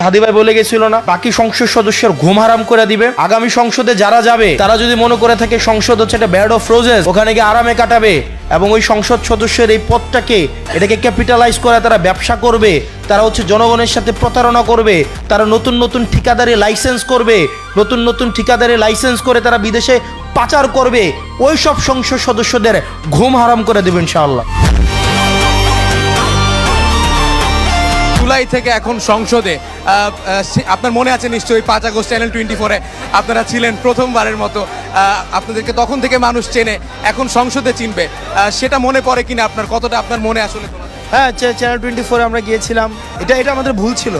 হাদি ভাই বলে গেছিল না, বাকি সংসদ সদস্যের ঘুম হারাম করে দিবে। আগামী সংসদে যারা যাবে তারা যদি মনে করে থাকে সংসদ হচ্ছে একটা ব্যাড অফ রোজেস, ওখানে গিয়ে আরামে কাটাবে এবং ওই সংসদ সদস্যের এই পদটাকে এটাকে ক্যাপিটালাইজ করে তারা ব্যবসা করবে, তারা হচ্ছে জনগণের সাথে প্রতারণা করবে, তারা নতুন নতুন ঠিকাদারি লাইসেন্স করবে, নতুন নতুন ঠিকাদারি লাইসেন্স করে তারা বিদেশে পাচার করবে, ওই সব সংসদ সদস্যদের ঘুম হারাম করে দেবে ইনশাআল্লাহ। জুলাই থেকে এখন সংসদে আপনার মনে আছে নিশ্চয়ই 5 আগস্ট চ্যানেল 24-এ আপনারা ছিলেন প্রথমবারের মতো। আপনাদেরকে তখন থেকে মানুষ চেনে, এখন সংসদে চিনবে, সেটা মনে পড়ে কিনা আপনার? কতটা আপনার মনে আসলে? হ্যাঁ, চ্যানেল 24 আমরা গিয়েছিলাম, এটা আমাদের ভুল ছিল।